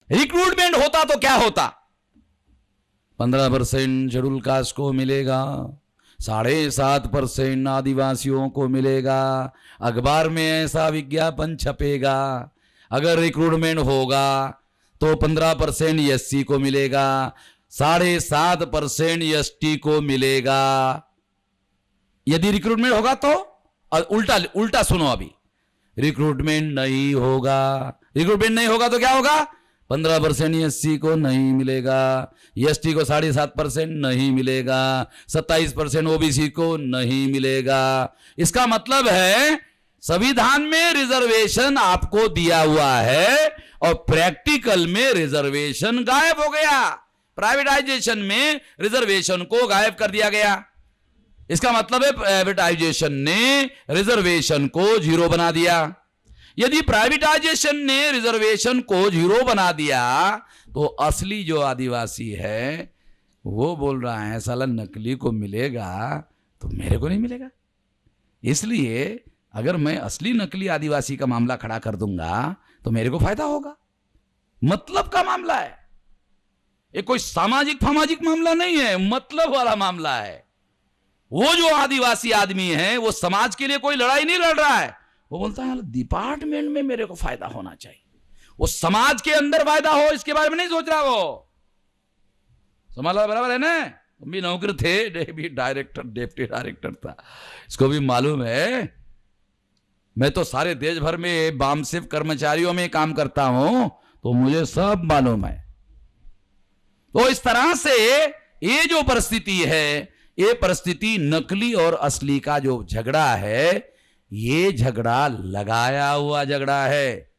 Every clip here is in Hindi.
रिक्रूटमेंट होता तो क्या होता? 15% शेड्यूल कास्ट को मिलेगा, 7.5% आदिवासियों को मिलेगा, अखबार में ऐसा विज्ञापन छपेगा। अगर रिक्रूटमेंट होगा तो 15% एससी को मिलेगा, 7.5% एसटी को मिलेगा। यदि रिक्रूटमेंट होगा तो उल्टा उल्टा सुनो, अभी रिक्रूटमेंट नहीं होगा, रिक्रूटमेंट नहीं होगा तो क्या होगा? 15% एससी को नहीं मिलेगा, एसटी को 7.5% नहीं मिलेगा, 27% ओबीसी को नहीं मिलेगा। इसका मतलब है संविधान में रिजर्वेशन आपको दिया हुआ है और प्रैक्टिकल में रिजर्वेशन गायब हो गया। प्राइवेटाइजेशन में रिजर्वेशन को गायब कर दिया गया। इसका मतलब है प्राइवेटाइजेशन ने रिजर्वेशन को जीरो बना दिया। यदि प्राइवेटाइजेशन ने रिजर्वेशन को जीरो बना दिया तो असली जो आदिवासी है वो बोल रहा है साला नकली को मिलेगा तो मेरे को नहीं मिलेगा। इसलिए अगर मैं असली नकली आदिवासी का मामला खड़ा कर दूंगा तो मेरे को फायदा होगा। मतलब का मामला है ये, कोई सामाजिक फामाजिक मामला नहीं है, मतलब वाला मामला है। वो जो आदिवासी आदमी है वो समाज के लिए कोई लड़ाई नहीं लड़ रहा है, वो बोलता है डिपार्टमेंट में मेरे को फायदा होना चाहिए, वो समाज के अंदर फायदा हो इसके बारे में नहीं सोच रहा। वो संभाला बराबर है ना, तुम भी नौकर थे, भी डायरेक्टर डिप्टी डायरेक्टर था, इसको भी मालूम है। मैं तो सारे देश भर में बामसिफ कर्मचारियों में काम करता हूं तो मुझे सब मालूम है। तो इस तरह से ये जो परिस्थिति है, ये परिस्थिति नकली और असली का जो झगड़ा है, ये झगड़ा लगाया हुआ झगड़ा है।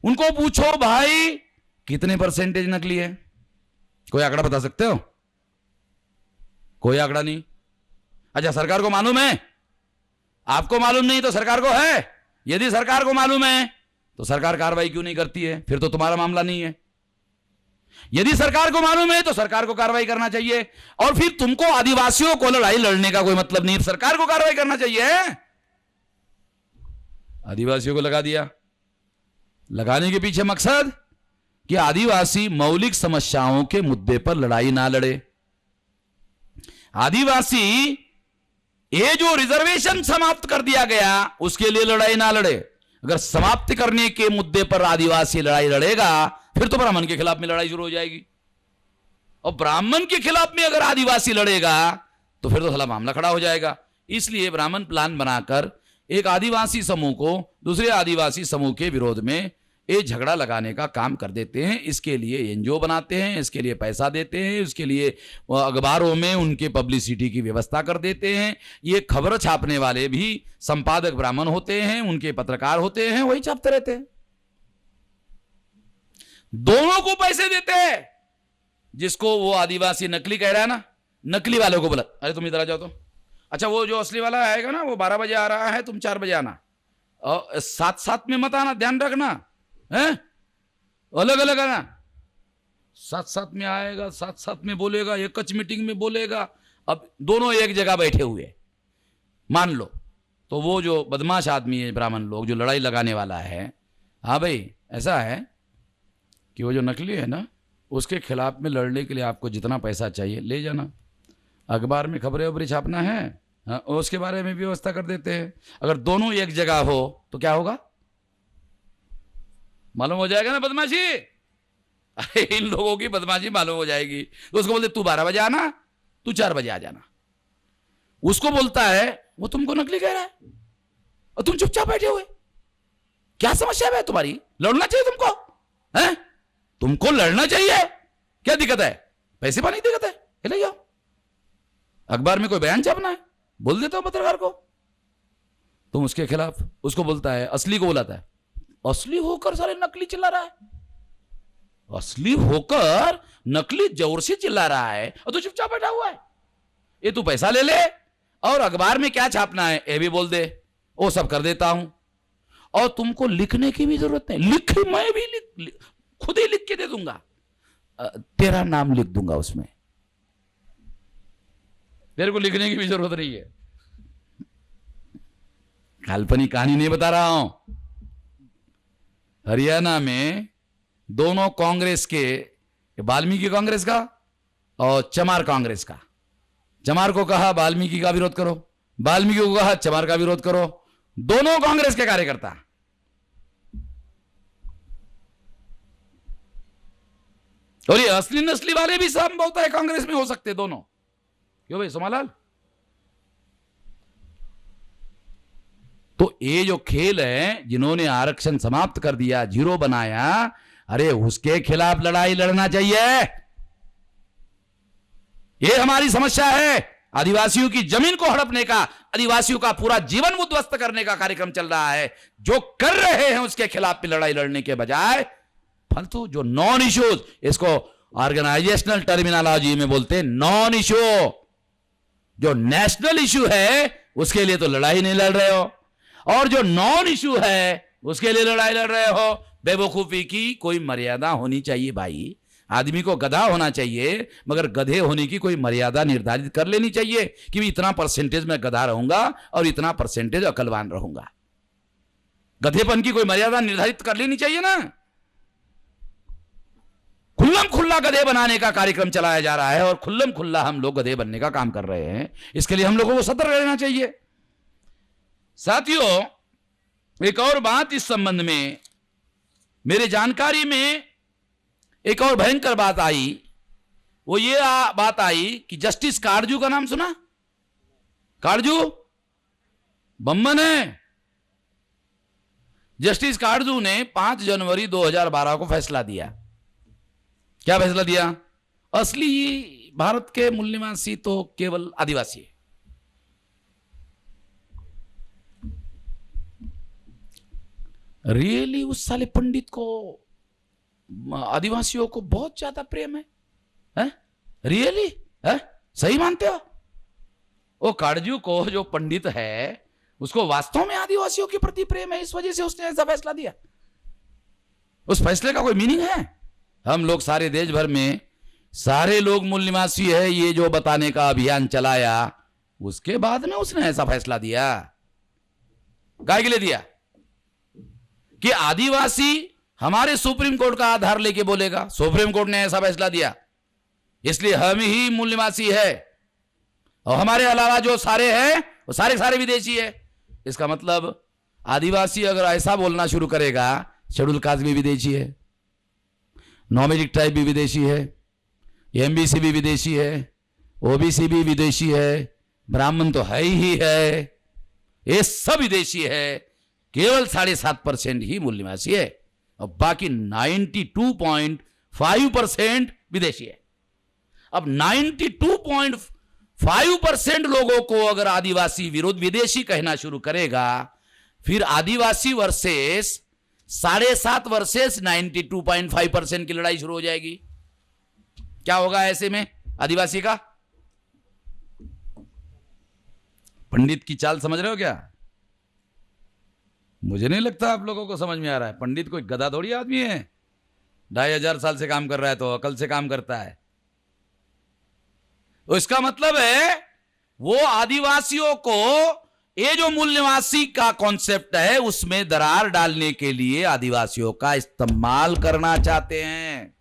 उनको पूछो भाई कितने परसेंटेज नकली है, कोई आंकड़ा बता सकते हो? कोई आंकड़ा नहीं। अच्छा सरकार को मालूम है? आपको मालूम नहीं तो सरकार को है। यदि सरकार को मालूम है तो सरकार कार्रवाई क्यों नहीं करती है? फिर तो तुम्हारा मामला नहीं है। यदि सरकार को मालूम है तो सरकार को कार्रवाई करना चाहिए, और फिर तुमको आदिवासियों को लड़ाई लड़ने का कोई मतलब नहीं, सरकार को कार्रवाई करना चाहिए। आदिवासियों को लगा दिया। लगाने के पीछे मकसद कि आदिवासी मौलिक समस्याओं के मुद्दे पर लड़ाई ना लड़े। आदिवासी ये जो रिजर्वेशन समाप्त कर दिया गया उसके लिए लड़ाई ना लड़े। अगर समाप्त करने के मुद्दे पर आदिवासी लड़ाई लड़ेगा फिर तो ब्राह्मण के खिलाफ में लड़ाई शुरू हो जाएगी, और ब्राह्मण के खिलाफ में अगर आदिवासी लड़ेगा तो फिर तो साला मामला खड़ा हो जाएगा। इसलिए ब्राह्मण प्लान बनाकर एक आदिवासी समूह को दूसरे आदिवासी समूह के विरोध में ये झगड़ा लगाने का काम कर देते हैं। इसके लिए एनजीओ बनाते हैं, इसके लिए पैसा देते हैं, इसके लिए अखबारों में उनके पब्लिसिटी की व्यवस्था कर देते हैं। ये खबर छापने वाले भी संपादक ब्राह्मण होते हैं, उनके पत्रकार होते हैं, वही छापते रहते हैं। दोनों को पैसे देते हैं। जिसको वो आदिवासी नकली कह रहा है ना, नकली वालों को बोला अरे तुम इधर आ जाओ तो, अच्छा वो जो असली वाला आएगा ना वो 12 बजे आ रहा है, तुम 4 बजे आना, और साथ साथ में मत आना, ध्यान रखना है, अलग अलग आना। साथ साथ में आएगा, साथ साथ में बोलेगा, एक मीटिंग में बोलेगा। अब दोनों एक जगह बैठे हुए मान लो, तो वो जो बदमाश आदमी है ब्राह्मण लोग जो लड़ाई लगाने वाला है, हाँ भाई ऐसा है कि वो जो नकली है ना उसके खिलाफ में लड़ने के लिए आपको जितना पैसा चाहिए ले जाना, अखबार में खबरें वबरें छापना है, हाँ, उसके बारे में व्यवस्था कर देते हैं। अगर दोनों एक जगह हो तो क्या होगा मालूम हो जाएगा ना बदमाशी। अरे इन लोगों की बदमाशी मालूम हो जाएगी तो उसको बोलते तू 12 बजे आना, तू 4 बजे आ जाना। उसको बोलता है वो तुमको नकली कह रहा है और तुम चुपचाप बैठे हुए, क्या समस्या है तुम्हारी? लड़ना चाहिए तुमको, हैं? तुमको लड़ना चाहिए, क्या दिक्कत है? पैसे पानी की दिक्कत है? ले जाओ, अखबार में कोई बयान छापना है, बोल देता हूं पत्रकार को। तुम उसके खिलाफ, उसको बोलता है असली को बुलाता है, असली होकर सारे नकली चिल्ला रहा है, असली होकर नकली जोर से चिल्ला रहा है और तू चुपचाप बैठा हुआ है। ये तू पैसा ले ले और अखबार में क्या छापना है ये भी बोल दे, वो सब कर देता हूं, और तुमको लिखने की भी जरूरत नहीं, लिख मैं भी खुद ही लिख के दे दूंगा, तेरा नाम लिख दूंगा उसमें, तेरे को लिखने की भी जरूरत नहीं है। काल्पनिक कहानी नहीं बता रहा हूं। हरियाणा में दोनों कांग्रेस के, वाल्मीकि कांग्रेस का और चमार कांग्रेस का। चमार को कहा वाल्मीकि का विरोध करो, वाल्मीकि को कहा चमार का विरोध करो, दोनों कांग्रेस के कार्यकर्ता। और ये असली नस्ली वाले भी संभवतः है कांग्रेस में हो सकते दोनों। क्यों भाई सोमालाल? तो ये जो खेल है, जिन्होंने आरक्षण समाप्त कर दिया, जीरो बनाया, अरे उसके खिलाफ लड़ाई लड़ना चाहिए। ये हमारी समस्या है। आदिवासियों की जमीन को हड़पने का, आदिवासियों का पूरा जीवन उद्ध्वस्त करने का कार्यक्रम चल रहा है। जो कर रहे हैं उसके खिलाफ लड़ाई लड़ने के बजाय फालतू जो नॉन इश्यूज, इसको ऑर्गेनाइजेशनल टर्मिनोलॉजी में बोलते हैं नॉन इश्यू, जो नेशनल इश्यू है उसके लिए तो लड़ाई नहीं लड़ रहे हो, और जो नॉन इश्यू है उसके लिए लड़ाई लड़ रहे हो। बेवकूफी की कोई मर्यादा होनी चाहिए भाई। आदमी को गधा होना चाहिए, मगर गधे होने की कोई मर्यादा निर्धारित कर लेनी चाहिए कि इतना परसेंटेज में गधा रहूंगा और इतना परसेंटेज अकलवान रहूंगा। गधेपन की कोई मर्यादा निर्धारित कर लेनी चाहिए ना। खुल्लम खुल्ला गधे बनाने का कार्यक्रम चलाया जा रहा है और खुल्लम खुल्ला हम लोग गधे बनने का काम कर रहे हैं। इसके लिए हम लोगों को सतर्क रहना चाहिए। साथियों, एक और बात इस संबंध में मेरे जानकारी में एक और भयंकर बात आई। वो ये बात आई कि जस्टिस काटजू का नाम सुना? काटजू बम्बन है। जस्टिस काटजू ने 5 जनवरी 2012 को फैसला दिया। क्या फैसला दिया? असली भारत के मूल निवासी तो केवल आदिवासी है। रियली उस साले पंडित को आदिवासियों को बहुत ज्यादा प्रेम है? रियली सही मानते हो? वो काटजू को जो पंडित है उसको वास्तव में आदिवासियों के प्रति प्रेम है, इस वजह से उसने ऐसा फैसला दिया। उस फैसले का कोई मीनिंग है? हम लोग सारे देश भर में सारे लोग मूल निवासी है, ये जो बताने का अभियान चलाया, उसके बाद में उसने ऐसा फैसला दिया। काहे के लिए दिया? कि आदिवासी हमारे सुप्रीम कोर्ट का आधार लेके बोलेगा, सुप्रीम कोर्ट ने ऐसा फैसला दिया इसलिए हम ही मूल निवासी है, और हमारे अलावा जो सारे हैं वो सारे सारे विदेशी है। इसका मतलब आदिवासी अगर ऐसा बोलना शुरू करेगा, शेड्यूल कास्ट भी विदेशी है, नॉमेडिक ट्राइब भी विदेशी है, एमबीसी भी विदेशी है, ओबीसी भी विदेशी है, ब्राह्मण तो है ही है, ये सब विदेशी है। केवल 7.5% ही मूल निवासी है और बाकी 92.5% विदेशी है। अब 92.5% लोगों को अगर आदिवासी विरोध विदेशी कहना शुरू करेगा, फिर आदिवासी वर्सेस 7.5 वर्सेस 92.5% की लड़ाई शुरू हो जाएगी। क्या होगा ऐसे में आदिवासी का? पंडित की चाल समझ रहे हो क्या? मुझे नहीं लगता आप लोगों को समझ में आ रहा है। पंडित कोई गधा थोड़ी आदमी है, 2500 साल से काम कर रहा है तो अकल से काम करता है। तो इसका मतलब है वो आदिवासियों को ये जो मूल निवासी का कॉन्सेप्ट है उसमें दरार डालने के लिए आदिवासियों का इस्तेमाल करना चाहते हैं,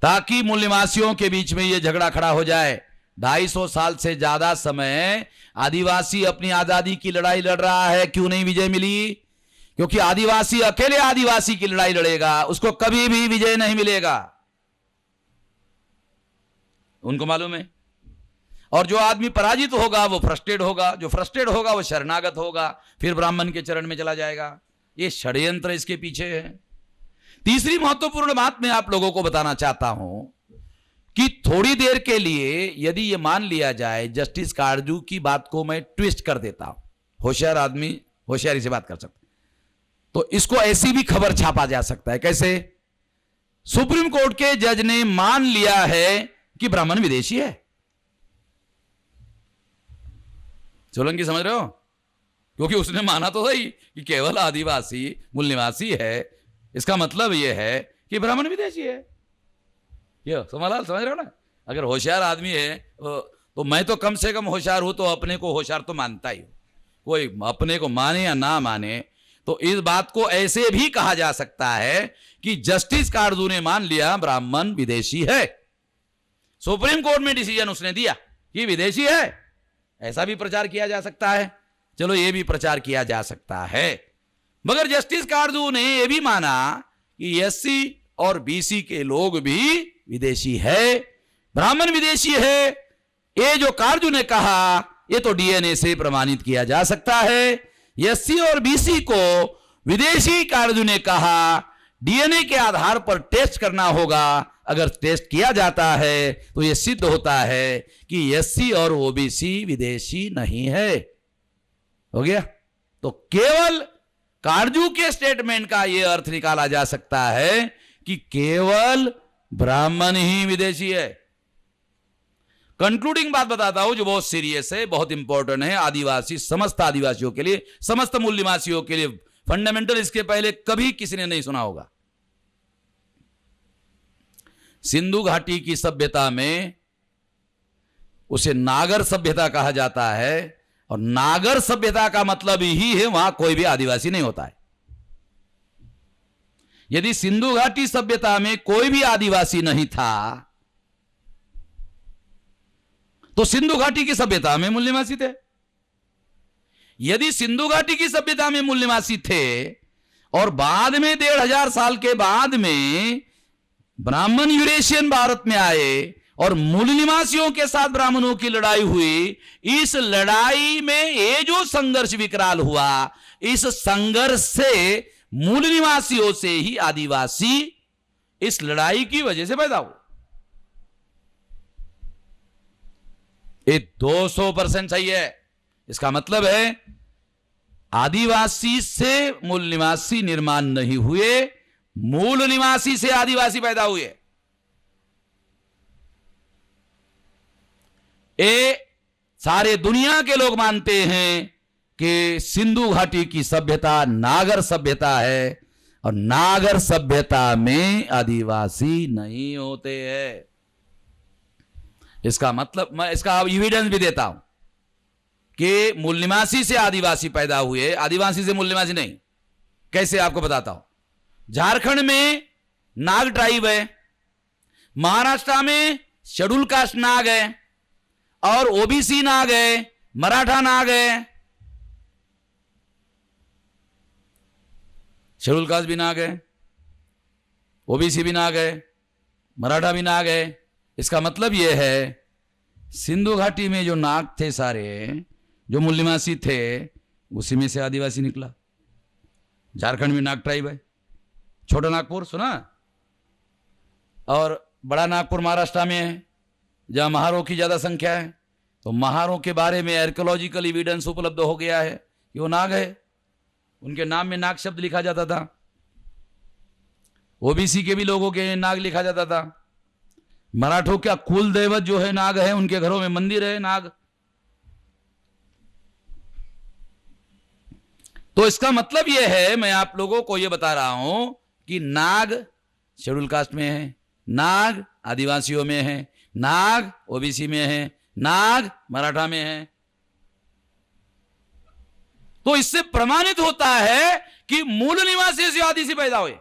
ताकि मूल निवासियों के बीच में यह झगड़ा खड़ा हो जाए। 250 साल से ज्यादा समय आदिवासी अपनी आजादी की लड़ाई लड़ रहा है। क्यों नहीं विजय मिली? क्योंकि आदिवासी अकेले आदिवासी की लड़ाई लड़ेगा, उसको कभी भी विजय नहीं मिलेगा, उनको मालूम है। और जो आदमी पराजित होगा वो फ्रस्ट्रेट होगा, जो फ्रस्ट्रेट होगा वो शरणागत होगा, फिर ब्राह्मण के चरण में चला जाएगा। ये षड्यंत्र इसके पीछे है। तीसरी महत्वपूर्ण बात मैं आप लोगों को बताना चाहता हूं कि थोड़ी देर के लिए यदि ये मान लिया जाए, जस्टिस काटजू की बात को मैं ट्विस्ट कर देता हूं, होशियार आदमी होशियारी से बात कर सकता, तो इसको ऐसी भी खबर छापा जा सकता है। कैसे? सुप्रीम कोर्ट के जज ने मान लिया है कि ब्राह्मण विदेशी है। सोलंकी समझ रहे हो? क्योंकि उसने माना तो सही कि केवल आदिवासी मूल निवासी है, इसका मतलब यह है कि ब्राह्मण विदेशी है। ये सोमालाल समझ रहे हो ना? अगर होशियार आदमी है तो मैं तो कम से कम होशियार हूं, तो अपने को होशियार तो मानता ही हूं। कोई अपने को माने या ना माने, तो इस बात को ऐसे भी कहा जा सकता है कि जस्टिस कारजू ने मान लिया ब्राह्मण विदेशी है, सुप्रीम कोर्ट में डिसीजन उसने दिया कि विदेशी है, ऐसा भी प्रचार किया जा सकता है। चलो ये भी प्रचार किया जा सकता है, मगर जस्टिस कारजू ने यह भी माना कि एससी और बीसी के लोग भी विदेशी है, ब्राह्मण विदेशी है। ये जो कारजू ने कहा ये तो डीएनए से प्रमाणित किया जा सकता है। एससी और बीसी को विदेशी कारजू ने कहा डीएनए के आधार पर टेस्ट करना होगा, अगर टेस्ट किया जाता है तो यह सिद्ध होता है कि एससी और ओबीसी विदेशी नहीं है। हो गया। तो केवल कारजू के स्टेटमेंट का यह अर्थ निकाला जा सकता है कि केवल ब्राह्मण ही विदेशी है। कंक्लूडिंग बात बताता हूं जो बहुत सीरियस है, बहुत इंपॉर्टेंट है आदिवासी, समस्त आदिवासियों के लिए, समस्त मूल निवासियों के लिए फंडामेंटल। इसके पहले कभी किसी ने नहीं सुना होगा। सिंधु घाटी की सभ्यता में उसे नागर सभ्यता कहा जाता है, और नागर सभ्यता का मतलब ही है वहां कोई भी आदिवासी नहीं होता है। यदि सिंधु घाटी सभ्यता में कोई भी आदिवासी नहीं था तो सिंधु घाटी की सभ्यता में मूल निवासी थे। यदि सिंधु घाटी की सभ्यता में मूल निवासी थे और बाद में 1500 साल के बाद में ब्राह्मण यूरेशियन भारत में आए और मूल निवासियों के साथ ब्राह्मणों की लड़ाई हुई, इस लड़ाई में ये जो संघर्ष विकराल हुआ, इस संघर्ष से मूल निवासियों से ही आदिवासी इस लड़ाई की वजह से पैदा हुए। ये 200% सही है। इसका मतलब है आदिवासी से मूल निवासी निर्माण नहीं हुए, मूल निवासी से आदिवासी पैदा हुए। ये सारे दुनिया के लोग मानते हैं कि सिंधु घाटी की सभ्यता नागर सभ्यता है, और नागर सभ्यता में आदिवासी नहीं होते हैं। इसका मतलब मैं इसका एविडेंस भी देता हूं कि मूल निवासी से आदिवासी पैदा हुए, आदिवासी से मूल निवासी नहीं। कैसे आपको बताता हूं। झारखंड में नाग ट्राइब है, महाराष्ट्र में शेड्यूल कास्ट नाग है, और ओबीसी नाग है, मराठा नाग है। शेड्यूल कास्ट भी नाग है, ओबीसी भी नाग है, मराठा भी नाग है। इसका मतलब यह है सिंधु घाटी में जो नाग थे सारे, जो मूल निवासी थे, उसी में से आदिवासी निकला। झारखंड में नाग ट्राइब है, छोटा नागपुर सुना, और बड़ा नागपुर महाराष्ट्र में है जहां महारों की ज्यादा संख्या है। तो महारों के बारे में आर्कियोलॉजिकल एविडेंस उपलब्ध हो गया है कि वो नाग है, उनके नाम में नाग शब्द लिखा जाता था। ओबीसी के भी लोगों के नाग लिखा जाता था। मराठों का कुल देवत जो है नाग है, उनके घरों में मंदिर है नाग। तो इसका मतलब यह है, मैं आप लोगों को यह बता रहा हूं कि नाग शेड्यूल कास्ट में है, नाग आदिवासियों में है, नाग ओबीसी में है, नाग मराठा में है। तो इससे प्रमाणित होता है कि मूल निवासी से आदिवासी पैदा हुए।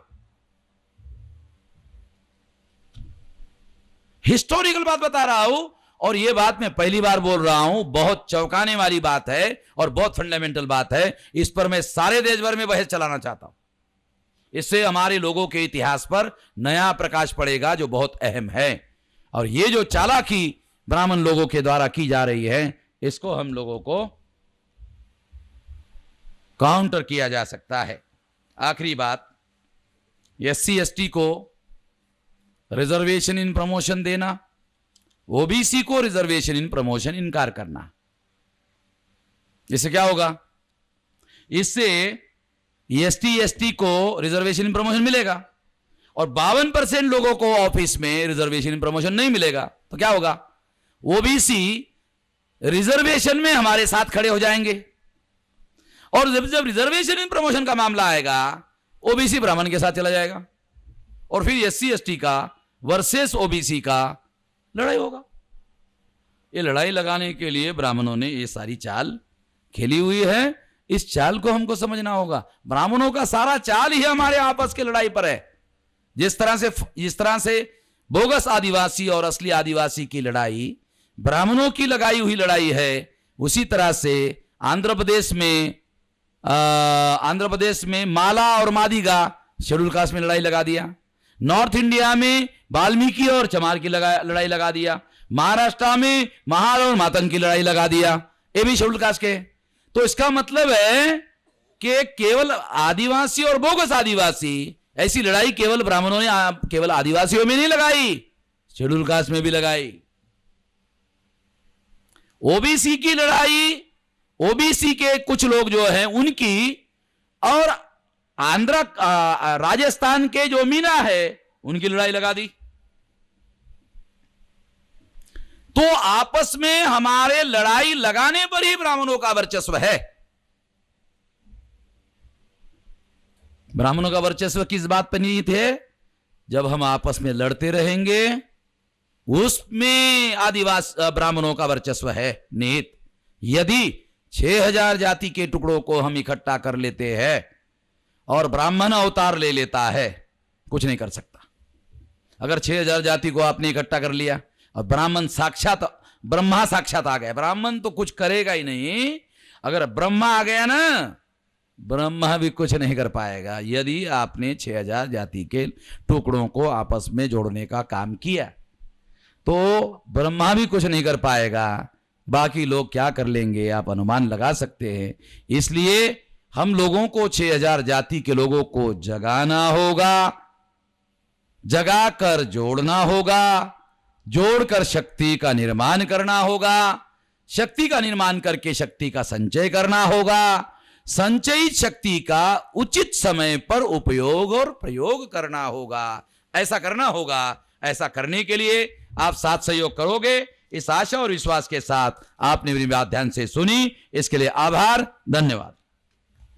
हिस्टोरिकल बात बता रहा हूं, और यह बात मैं पहली बार बोल रहा हूं, बहुत चौंकाने वाली बात है और बहुत फंडामेंटल बात है। इस पर मैं सारे देश भर में बहस चलाना चाहता हूं। इससे हमारे लोगों के इतिहास पर नया प्रकाश पड़ेगा जो बहुत अहम है। और ये जो चालाकी ब्राह्मण लोगों के द्वारा की जा रही है, इसको हम लोगों को काउंटर किया जा सकता है। आखिरी बात, एससी एसटी को रिजर्वेशन इन प्रमोशन देना, ओबीसी को रिजर्वेशन इन प्रमोशन इनकार करना। इससे क्या होगा? इससे एसटी एसटी को रिजर्वेशन इन प्रमोशन मिलेगा और 52% लोगों को ऑफिस में रिजर्वेशन इन प्रमोशन नहीं मिलेगा। तो क्या होगा? ओबीसी रिजर्वेशन में हमारे साथ खड़े हो जाएंगे, और जब रिजर्वेशन इन प्रमोशन का मामला आएगा, ओबीसी ब्राह्मण के साथ चला जाएगा, और फिर एससी एसटी का वर्सेस ओबीसी का लड़ाई होगा। ये लड़ाई लगाने के लिए ब्राह्मणों ने ये सारी चाल खेली हुई है। इस चाल को हमको समझना होगा। ब्राह्मणों का सारा चाल ही हमारे आपस की लड़ाई पर है। जिस तरह से बोगस आदिवासी और असली आदिवासी की लड़ाई ब्राह्मणों की लगाई हुई लड़ाई है, उसी तरह से आंध्र प्रदेश में माला और मादिगा शेड्यूल कास्ट में लड़ाई लगा दिया। नॉर्थ इंडिया में वाल्मीकि और चमार की लड़ाई लगा दिया। महाराष्ट्र में महार और मातंग की लड़ाई लगा दिया, ये भी शेड्यूल कास्ट के। तो इसका मतलब है कि केवल आदिवासी और बोगस आदिवासी, ऐसी लड़ाई केवल ब्राह्मणों ने केवल आदिवासियों में नहीं लगाई, शेड्यूल कास्ट में भी लगाई। ओबीसी की लड़ाई, ओबीसी के कुछ लोग जो हैं उनकी, और राजस्थान के जो मीना है उनकी लड़ाई लगा दी। तो आपस में हमारे लड़ाई लगाने पर ही ब्राह्मणों का वर्चस्व है। ब्राह्मणों का वर्चस्व किस बात पर निहित है? जब हम आपस में लड़ते रहेंगे उसमें आदिवासी ब्राह्मणों का वर्चस्व है निहित। यदि 6000 जाति के टुकड़ों को हम इकट्ठा कर लेते हैं और ब्राह्मण अवतार ले लेता है, कुछ नहीं कर सकता। अगर 6000 जाति को आपने इकट्ठा कर लिया और ब्राह्मण साक्षात ब्रह्मा साक्षात आ गया, ब्राह्मण तो कुछ करेगा ही नहीं। अगर ब्रह्मा आ गया ना, ब्रह्मा भी कुछ नहीं कर पाएगा। यदि आपने 6000 जाति के टुकड़ों को आपस में जोड़ने का काम किया तो ब्रह्मा भी कुछ नहीं कर पाएगा, बाकी लोग क्या कर लेंगे आप अनुमान लगा सकते हैं। इसलिए हम लोगों को 6000 जाति के लोगों को जगाना होगा, जगाकर जोड़ना होगा, जोड़कर शक्ति का निर्माण करना होगा, शक्ति का निर्माण करके शक्ति का संचय करना होगा, संचयित शक्ति का उचित समय पर उपयोग और प्रयोग करना होगा। ऐसा करना होगा। ऐसा करने के लिए आप साथ सहयोग करोगे, इस आशा और विश्वास के साथ आपने मेरी बात ध्यान से सुनी, इसके लिए आभार, धन्यवाद।